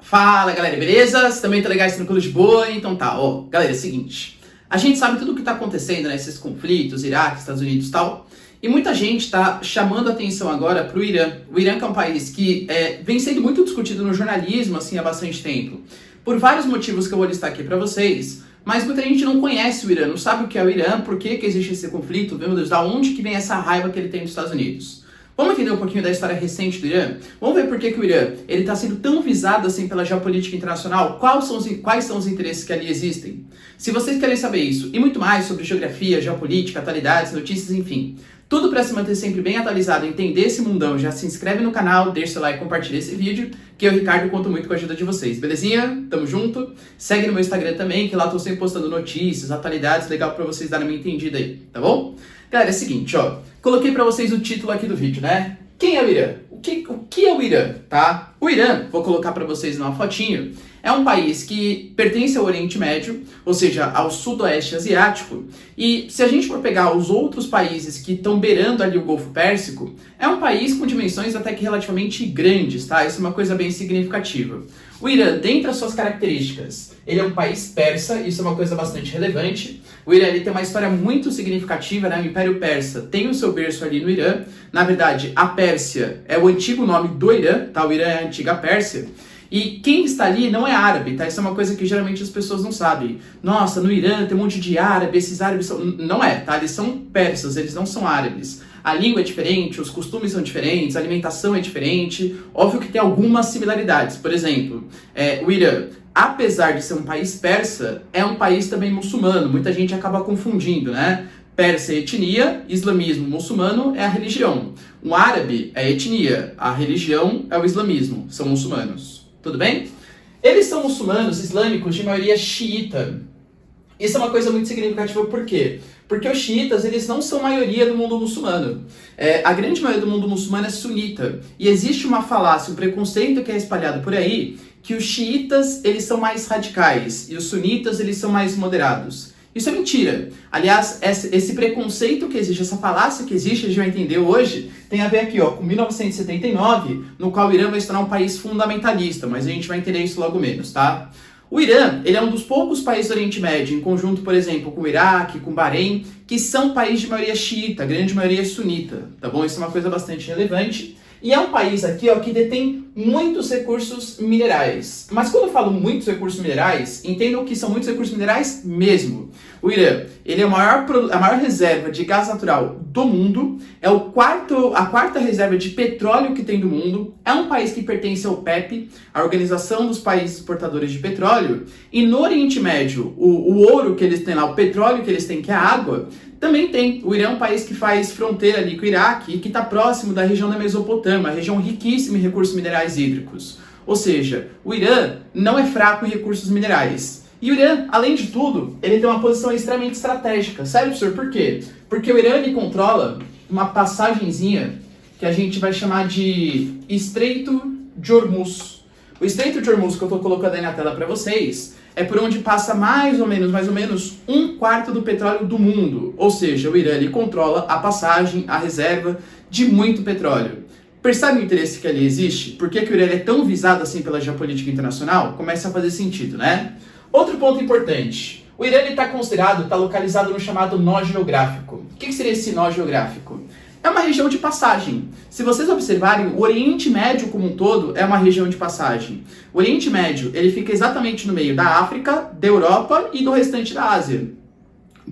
Fala galera, beleza? Vocês também tá legais, tranquilo de boa? Então tá, galera, é o seguinte, a gente sabe tudo o que tá acontecendo, né, esses conflitos, Iraque, Estados Unidos e tal, e muita gente tá chamando a atenção agora pro Irã. O Irã que é um país que vem sendo muito discutido no jornalismo, assim, há bastante tempo, por vários motivos que eu vou listar aqui pra vocês, mas muita gente não conhece o Irã, não sabe o que é o Irã, por que existe esse conflito, meu Deus, da onde que vem essa raiva que ele tem dos Estados Unidos. Vamos entender um pouquinho da história recente do Irã? Vamos ver por que o Irã está sendo tão visado assim pela geopolítica internacional? Quais são os interesses que ali existem? Se vocês querem saber isso e muito mais sobre geografia, geopolítica, atualidades, notícias, enfim, tudo para se manter sempre bem atualizado e entender esse mundão, já se inscreve no canal, deixa seu like e compartilha esse vídeo, que eu, Ricardo, conto muito com a ajuda de vocês, belezinha? Tamo junto? Segue no meu Instagram também, que lá tô sempre postando notícias, atualidades, legal para vocês darem uma entendida aí, tá bom? Galera, é o seguinte, coloquei pra vocês o título aqui do vídeo, né? Quem é o Irã? O que é o Irã, tá? O Irã, vou colocar pra vocês numa fotinho, é um país que pertence ao Oriente Médio, ou seja, ao Sudoeste Asiático, e se a gente for pegar os outros países que estão beirando ali o Golfo Pérsico, é um país com dimensões até que relativamente grandes, tá? Isso é uma coisa bem significativa. O Irã, dentre as suas características, ele é um país persa, isso é uma coisa bastante relevante. O Irã ele tem uma história muito significativa, né? O Império Persa tem o seu berço ali no Irã. Na verdade, a Pérsia é o antigo nome do Irã, tá? O Irã é a antiga Pérsia. E quem está ali não é árabe, tá? Isso é uma coisa que geralmente as pessoas não sabem. Nossa, no Irã tem um monte de árabe, esses árabes são... Não é, tá? Eles são persas, eles não são árabes. A língua é diferente, os costumes são diferentes, a alimentação é diferente. Óbvio que tem algumas similaridades. Por exemplo, o Irã, apesar de ser um país persa, é um país também muçulmano. Muita gente acaba confundindo, né? Persa é etnia, islamismo muçulmano é a religião. Um árabe é etnia, a religião é o islamismo, são muçulmanos. Tudo bem? Eles são muçulmanos islâmicos de maioria xiita. Isso é uma coisa muito significativa, por quê? Porque os xiitas, eles não são maioria do mundo muçulmano. A grande maioria do mundo muçulmano é sunita. E existe uma falácia, um preconceito que é espalhado por aí, que os xiitas, eles são mais radicais, e os sunitas, eles são mais moderados. Isso é mentira. Aliás, esse preconceito que existe, essa falácia que existe, a gente vai entender hoje, tem a ver aqui, com 1979, no qual o Irã vai se tornar um país fundamentalista, mas a gente vai entender isso logo menos, tá? O Irã, ele é um dos poucos países do Oriente Médio, em conjunto, por exemplo, com o Iraque, com o Bahrein, que são países de maioria xiita, a grande maioria sunita, tá bom? Isso é uma coisa bastante relevante. E é um país aqui, que detém muitos recursos minerais. Mas quando eu falo muitos recursos minerais, entendam que são muitos recursos minerais mesmo. O Irã, ele é a maior reserva de gás natural do mundo, é a quarta reserva de petróleo que tem do mundo, é um país que pertence ao OPEP, a Organização dos Países Exportadores de Petróleo, e no Oriente Médio, o ouro que eles têm lá, o petróleo que eles têm, que é a água, também tem. O Irã é um país que faz fronteira ali com o Iraque e que está próximo da região da Mesopotâmia, região riquíssima em recursos minerais hídricos. Ou seja, o Irã não é fraco em recursos minerais. E o Irã, além de tudo, ele tem uma posição extremamente estratégica. Sério, professor, por quê? Porque o Irã ele controla uma passagenzinha que a gente vai chamar de Estreito de Hormuz. O Estreito de Hormuz que eu estou colocando aí na tela para vocês é por onde passa mais ou menos 1/4 do petróleo do mundo. Ou seja, o Irã ele controla a passagem, a reserva de muito petróleo. Percebe o interesse que ali existe? Por que o Irã é tão visado assim pela geopolítica internacional? Começa a fazer sentido, né? Outro ponto importante. O Irã está considerado, está localizado no chamado nó geográfico. O que seria esse nó geográfico? É uma região de passagem. Se vocês observarem, o Oriente Médio como um todo é uma região de passagem. O Oriente Médio, ele fica exatamente no meio da África, da Europa e do restante da Ásia.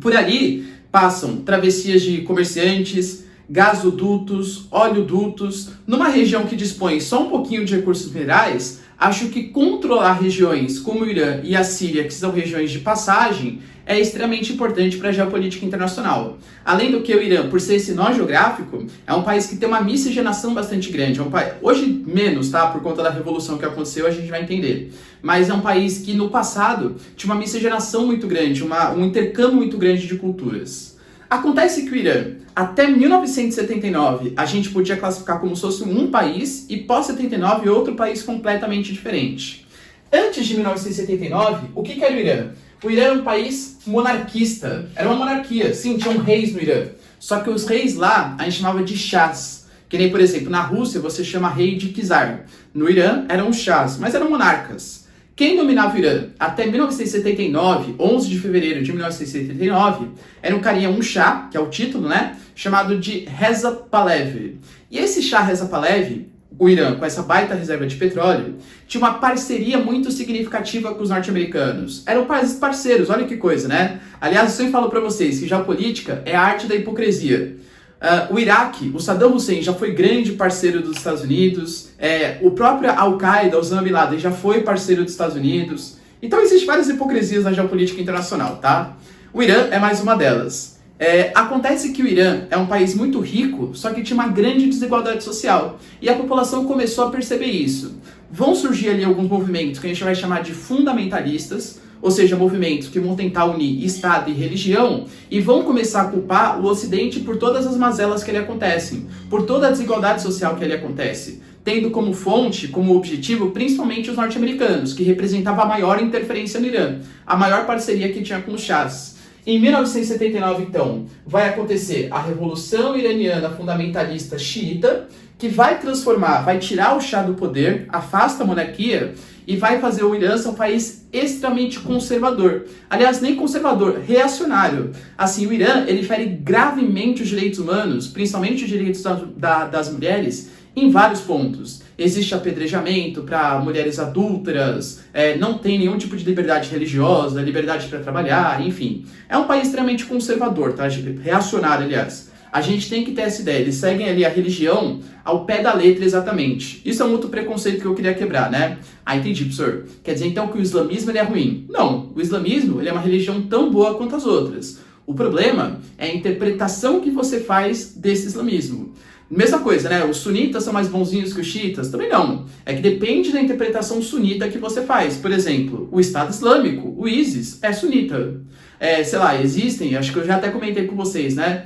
Por ali passam travessias de comerciantes, gasodutos, oleodutos. Numa região que dispõe só um pouquinho de recursos minerais, acho que controlar regiões como o Irã e a Síria, que são regiões de passagem, é extremamente importante para a geopolítica internacional. Além do que o Irã, por ser esse nó geográfico, é um país que tem uma miscigenação bastante grande. Hoje menos, tá? Por conta da revolução que aconteceu, a gente vai entender. Mas é um país que no passado tinha uma miscigenação muito grande, um intercâmbio muito grande de culturas. Acontece que o Irã, até 1979, a gente podia classificar como se fosse um país e pós-79 outro país completamente diferente. Antes de 1979, o que era o Irã? O Irã era um país monarquista, era uma monarquia, sim, tinham reis no Irã. Só que os reis lá, a gente chamava de chás, Que nem, por exemplo, na Rússia você chama rei de czar. No Irã eram os chás, mas eram monarcas. Quem dominava o Irã até 1979, 11 de fevereiro de 1979, era um carinha, um chá, que é o título, né? Chamado de Reza Pahlavi. E esse chá Reza Pahlavi, o Irã, com essa baita reserva de petróleo, tinha uma parceria muito significativa com os norte-americanos. Eram países parceiros, olha que coisa, né? Aliás, eu sempre falo pra vocês que geopolítica é a arte da hipocrisia. O Iraque, o Saddam Hussein já foi grande parceiro dos Estados Unidos, o próprio Al-Qaeda, Osama Bin Laden, já foi parceiro dos Estados Unidos. Então existem várias hipocrisias na geopolítica internacional, tá? O Irã é mais uma delas. Acontece que o Irã é um país muito rico, só que tinha uma grande desigualdade social. E a população começou a perceber isso. Vão surgir ali alguns movimentos que a gente vai chamar de fundamentalistas, ou seja, movimentos que vão tentar unir Estado e religião e vão começar a culpar o Ocidente por todas as mazelas que ali acontecem, por toda a desigualdade social que ali acontece, tendo como fonte, como objetivo, principalmente os norte-americanos, que representavam a maior interferência no Irã, a maior parceria que tinha com os chás. Em 1979, então, vai acontecer a Revolução Iraniana Fundamentalista Xiita, que vai transformar, vai tirar o Shah do poder, afasta a monarquia e vai fazer o Irã ser um país extremamente conservador. Aliás, nem conservador, reacionário. Assim, o Irã, ele fere gravemente os direitos humanos, principalmente os direitos das mulheres, em vários pontos. Existe apedrejamento para mulheres adúlteras, não tem nenhum tipo de liberdade religiosa, liberdade para trabalhar, enfim. É um país extremamente conservador, tá? Reacionário, aliás. A gente tem que ter essa ideia, eles seguem ali a religião ao pé da letra exatamente. Isso é um outro preconceito que eu queria quebrar, né? Ah, entendi, professor. Quer dizer então que o islamismo ele é ruim? Não, o islamismo ele é uma religião tão boa quanto as outras. O problema é a interpretação que você faz desse islamismo. Mesma coisa, né? Os sunitas são mais bonzinhos que os xiitas? Também não. É que depende da interpretação sunita que você faz. Por exemplo, o Estado Islâmico, o ISIS, é sunita. Sei lá, existem, acho que eu já até comentei com vocês, né?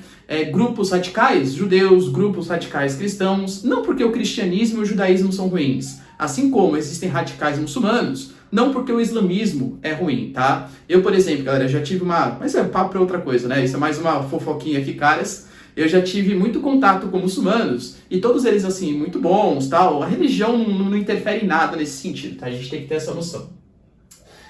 Grupos radicais judeus, grupos radicais cristãos, não porque o cristianismo e o judaísmo são ruins, assim como existem radicais muçulmanos, não porque o islamismo é ruim, tá? Eu, por exemplo, galera, já tive mas é papo pra outra coisa, né? Isso é mais uma fofoquinha aqui, caras. Eu já tive muito contato com muçulmanos, e todos eles, assim, muito bons, tal. A religião não interfere em nada nesse sentido, tá? A gente tem que ter essa noção.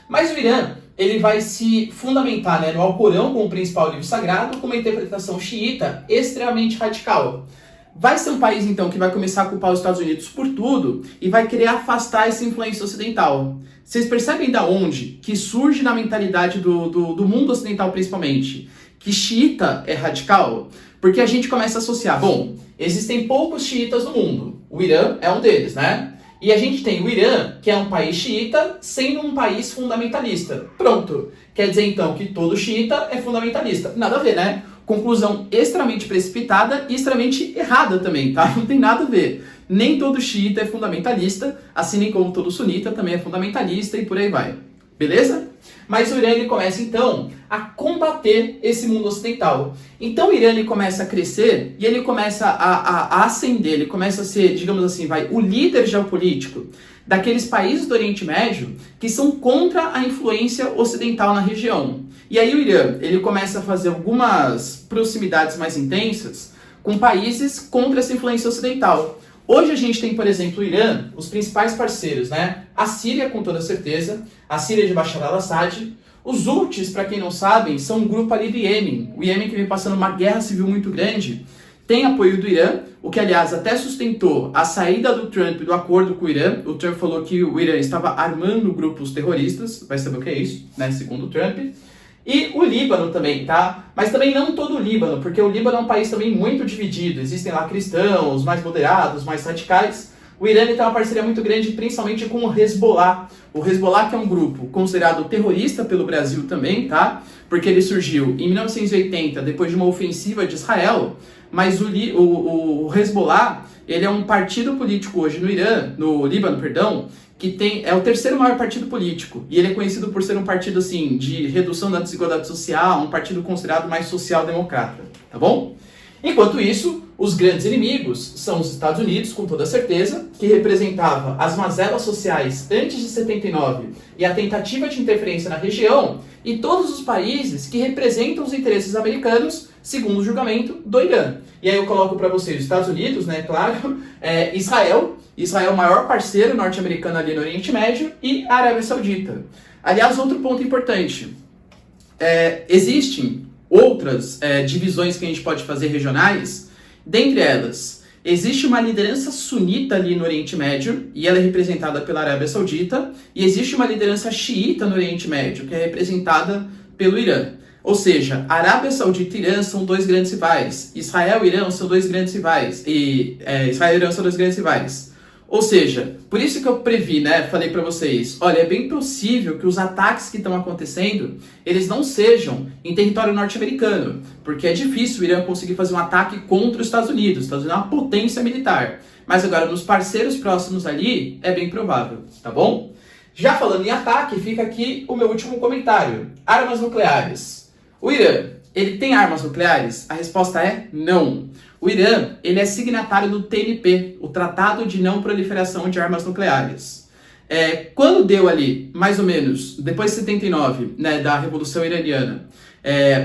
Mas o Irã, ele vai se fundamentar, né, no Alcorão como principal livro sagrado, com uma interpretação xiita extremamente radical. Vai ser um país, então, que vai começar a culpar os Estados Unidos por tudo e vai querer afastar essa influência ocidental. Vocês percebem da onde que surge na mentalidade do mundo ocidental, principalmente, que xiita é radical? Porque a gente começa a associar, bom, existem poucos xiitas no mundo, o Irã é um deles, né? E a gente tem o Irã, que é um país xiita, sendo um país fundamentalista. Pronto. Quer dizer, então, que todo xiita é fundamentalista. Nada a ver, né? Conclusão extremamente precipitada e extremamente errada também, tá? Não tem nada a ver. Nem todo xiita é fundamentalista, assim nem como todo sunita também é fundamentalista e por aí vai. Beleza? Mas o Irã ele começa, então, a combater esse mundo ocidental. Então o Irã ele começa a crescer e ele começa a ascender, ele começa a ser, digamos assim, o líder geopolítico daqueles países do Oriente Médio que são contra a influência ocidental na região. E aí o Irã ele começa a fazer algumas proximidades mais intensas com países contra essa influência ocidental. Hoje a gente tem, por exemplo, o Irã, os principais parceiros, né? A Síria, com toda certeza, a Síria de Bashar al-Assad. Os Houthis, para quem não sabem, são um grupo ali do Iêmen. O Iêmen que vem passando uma guerra civil muito grande, tem apoio do Irã, o que, aliás, até sustentou a saída do Trump do acordo com o Irã. O Trump falou que o Irã estava armando grupos terroristas, vai saber o que é isso, né? Segundo o Trump. E o Líbano também, tá? Mas também não todo o Líbano, porque o Líbano é um país também muito dividido. Existem lá cristãos, mais moderados, mais radicais. O Irã tem uma parceria muito grande, principalmente com o Hezbollah. O Hezbollah que é um grupo considerado terrorista pelo Brasil também, tá? Porque ele surgiu em 1980, depois de uma ofensiva de Israel. Mas o Hezbollah, ele é um partido político hoje no Líbano, que é o terceiro maior partido político, e ele é conhecido por ser um partido, assim, de redução da desigualdade social, um partido considerado mais social-democrata, tá bom? Enquanto isso, Os grandes inimigos são os Estados Unidos, com toda certeza, que representava as mazelas sociais antes de 79 e a tentativa de interferência na região, e todos os países que representam os interesses americanos, segundo o julgamento do Irã. E aí eu coloco para vocês os Estados Unidos, né, claro, Israel é o maior parceiro norte-americano ali no Oriente Médio, e a Arábia Saudita. Aliás, outro ponto importante, existem outras divisões que a gente pode fazer regionais. Dentre elas, existe uma liderança sunita ali no Oriente Médio, e ela é representada pela Arábia Saudita, e existe uma liderança xiita no Oriente Médio, que é representada pelo Irã. Ou seja, Arábia Saudita e Irã são dois grandes rivais, Israel e Irã são dois grandes rivais, Israel e Irã são dois grandes rivais. Ou seja, por isso que eu previ, né, falei para vocês, olha, é bem possível que os ataques que estão acontecendo, eles não sejam em território norte-americano, porque é difícil o Irã conseguir fazer um ataque contra os Estados Unidos. Os Estados Unidos é uma potência militar. Mas agora, nos parceiros próximos ali, é bem provável, tá bom? Já falando em ataque, fica aqui o meu último comentário. Armas nucleares. O Irã, ele tem armas nucleares? A resposta é não. O Irã, ele é signatário do TNP, o Tratado de Não Proliferação de Armas Nucleares. Quando deu ali, mais ou menos, depois de 79, né, da Revolução Iraniana,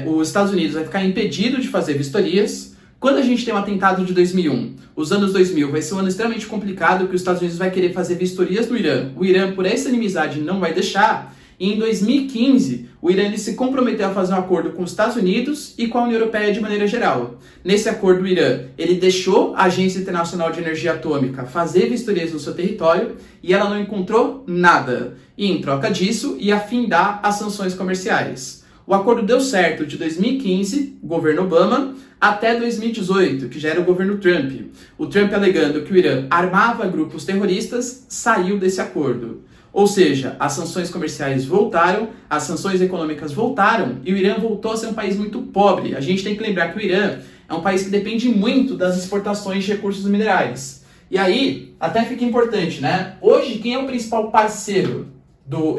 os Estados Unidos vai ficar impedido de fazer vistorias. Quando a gente tem um atentado de 2001, os anos 2000 vai ser um ano extremamente complicado, que os Estados Unidos vai querer fazer vistorias no Irã. O Irã, por essa inimizade, não vai deixar. E em 2015, o Irã ele se comprometeu a fazer um acordo com os Estados Unidos e com a União Europeia de maneira geral. Nesse acordo, o Irã ele deixou a Agência Internacional de Energia Atômica fazer vistorias no seu território, e ela não encontrou nada. E em troca disso, ia findar as sanções comerciais. O acordo deu certo de 2015, governo Obama, até 2018, que já era o governo Trump. O Trump, alegando que o Irã armava grupos terroristas, saiu desse acordo. Ou seja, as sanções comerciais voltaram, as sanções econômicas voltaram, e o Irã voltou a ser um país muito pobre. A gente tem que lembrar que o Irã é um país que depende muito das exportações de recursos minerais. E aí, até fica importante, né? Hoje, quem é o principal parceiro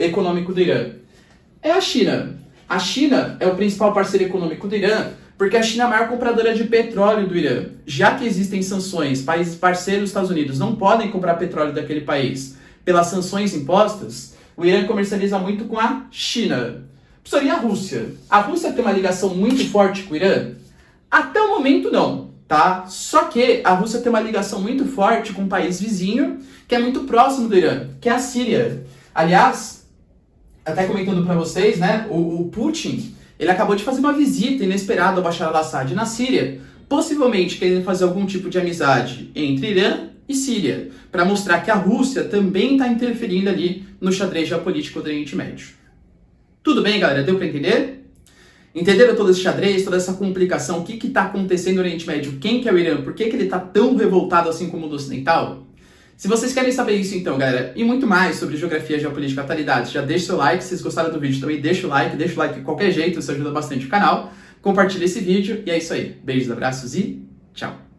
econômico do Irã? É a China. A China é o principal parceiro econômico do Irã, porque a China é a maior compradora de petróleo do Irã. Já que existem sanções, países parceiros dos Estados Unidos não podem comprar petróleo daquele país pelas sanções impostas, o Irã comercializa muito com a China. Professor, e a Rússia? A Rússia tem uma ligação muito forte com o Irã? Até o momento não, tá? Só que a Rússia tem uma ligação muito forte com um país vizinho, que é muito próximo do Irã, que é a Síria. Aliás, até comentando para vocês, né, o Putin, ele acabou de fazer uma visita inesperada ao Bashar al-Assad na Síria, possivelmente querendo fazer algum tipo de amizade entre Irã e Síria, para mostrar que a Rússia também está interferindo ali no xadrez geopolítico do Oriente Médio. Tudo bem, galera? Deu para entender? Entenderam todo esse xadrez, toda essa complicação? O que está acontecendo no Oriente Médio? Quem que é o Irã? Por que ele está tão revoltado assim como o do ocidental? Se vocês querem saber isso então, galera, e muito mais sobre geografia, geopolítica e atualidades, já deixa seu like. Se vocês gostaram do vídeo também deixa o like de qualquer jeito, isso ajuda bastante o canal. Compartilha esse vídeo e é isso aí. Beijos, abraços e tchau!